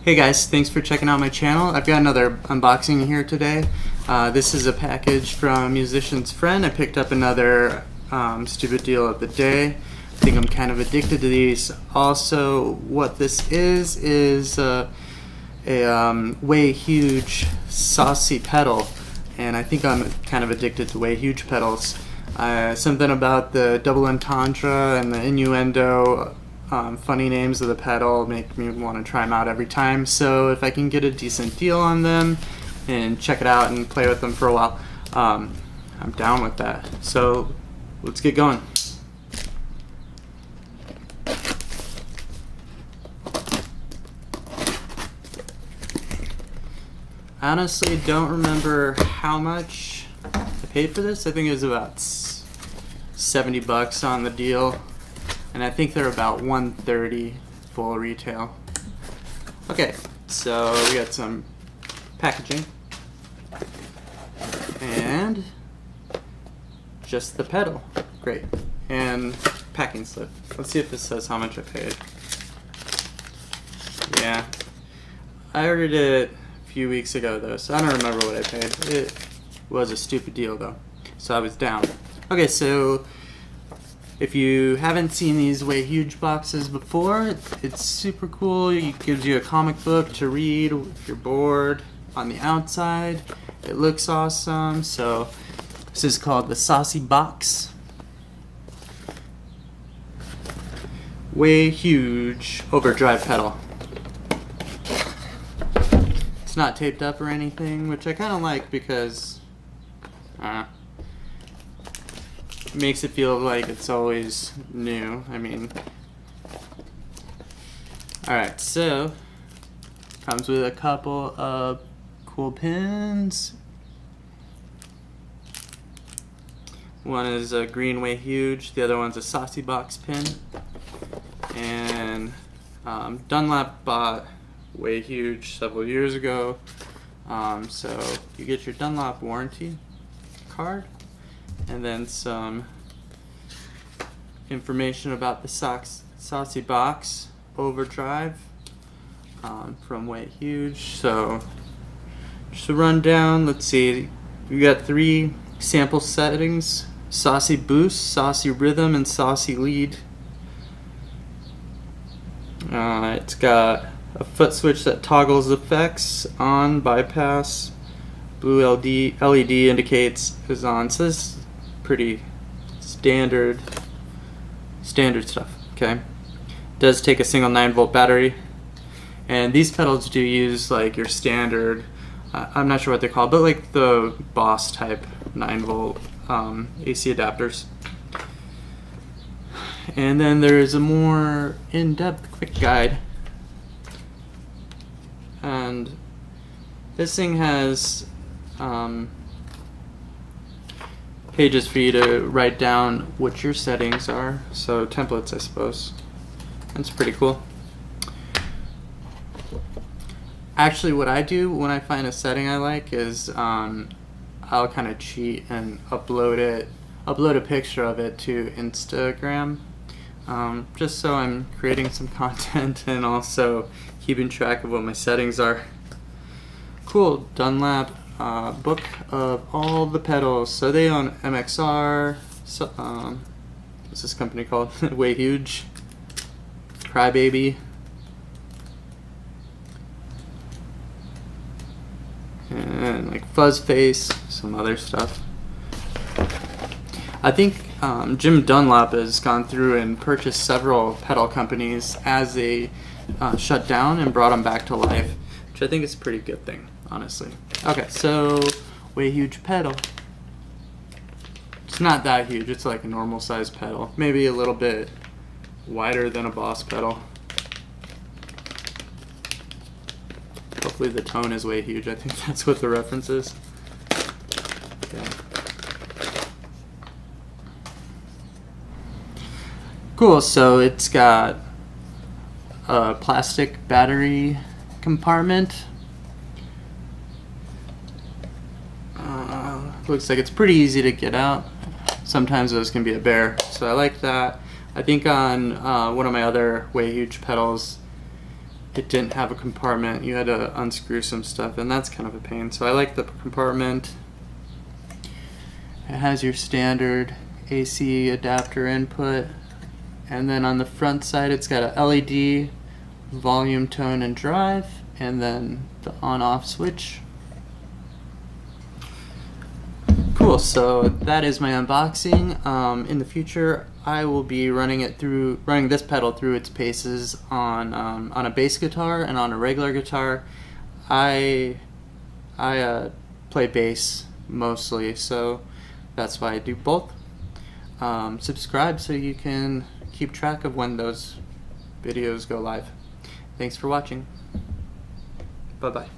Hey guys, thanks for checking out my channel. I've got another unboxing here today. This is a package from a musician's friend. I picked up another stupid deal of the day. I think I'm kind of addicted to these. Also, what this is a way huge saucy pedal, and I think I'm kind of addicted to way huge pedals. Something about the double entendre and the innuendo, funny names of the pedal make me want to try them out every time. So if I can get a decent deal on them and check it out and play with them for a while, I'm down with that. So let's get going. I honestly don't remember how much I paid for this. I think it was about 70 bucks on the deal, and I think they're about 130 full retail. Okay, so we got some packaging and just the pedal. Great. And packing slip. Let's see if this says how much I paid. Yeah, I ordered it a few weeks ago though, so I don't remember what I paid. It was a stupid deal though, so I was down. Okay, so if you haven't seen these way huge boxes before, it's super cool. It gives you a comic book to read if you're bored. On the outside, it looks awesome. So this is called the Saucy Box. Way huge overdrive pedal. It's not taped up or anything, which I kind of like because it makes it feel like it's always new. I mean, alright, so comes with a couple of cool pins. One is a green way huge, the other one's a Saucy Box pin. And Dunlap bought way huge several years ago. So you get your Dunlop warranty card, and then some information about the Saucy Box Overdrive from Way Huge. So just a rundown. Let's see, we got 3 sample settings: Saucy Boost, Saucy Rhythm, and Saucy Lead. It's got a foot switch that toggles effects on, bypass. Blue LED indicates is on. So this is pretty standard stuff. Okay, does take a single 9-volt battery, and these pedals do use like your standard, I'm not sure what they're called, but like the Boss type 9-volt AC adapters. And then there's a more in-depth quick guide, and this thing has pages for you to write down what your settings are, so templates, I suppose. That's pretty cool. Actually, what I do when I find a setting I like is I'll kind of cheat and upload a picture of it to Instagram, just so I'm creating some content and also keeping track of what my settings are. Cool. Dunlap book of all the pedals. So they own MXR, so, what's this company called? Way Huge, Crybaby, and like Fuzz Face, some other stuff. I think Jim Dunlap has gone through and purchased several pedal companies as they shut down and brought them back to life, which I think is a pretty good thing, honestly. Okay, so way huge pedal. It's not that huge, it's like a normal size pedal, maybe a little bit wider than a Boss pedal. Hopefully the tone is way huge. I think that's what the reference is. Okay. Cool, so it's got a plastic battery compartment. Looks like it's pretty easy to get out. Sometimes those can be a bear, so I like that. I think on one of my other way huge pedals, it didn't have a compartment. You had to unscrew some stuff, and that's kind of a pain. So I like the compartment. It has your standard AC adapter input, and then on the front side it's got a LED, volume, tone, and drive, and then the on-off switch. Cool, so that is my unboxing. In the future, I will be running this pedal through its paces on a bass guitar and on a regular guitar. I play bass mostly, so that's why I do both. Subscribe so you can keep track of when those videos go live. Thanks for watching. Bye-bye.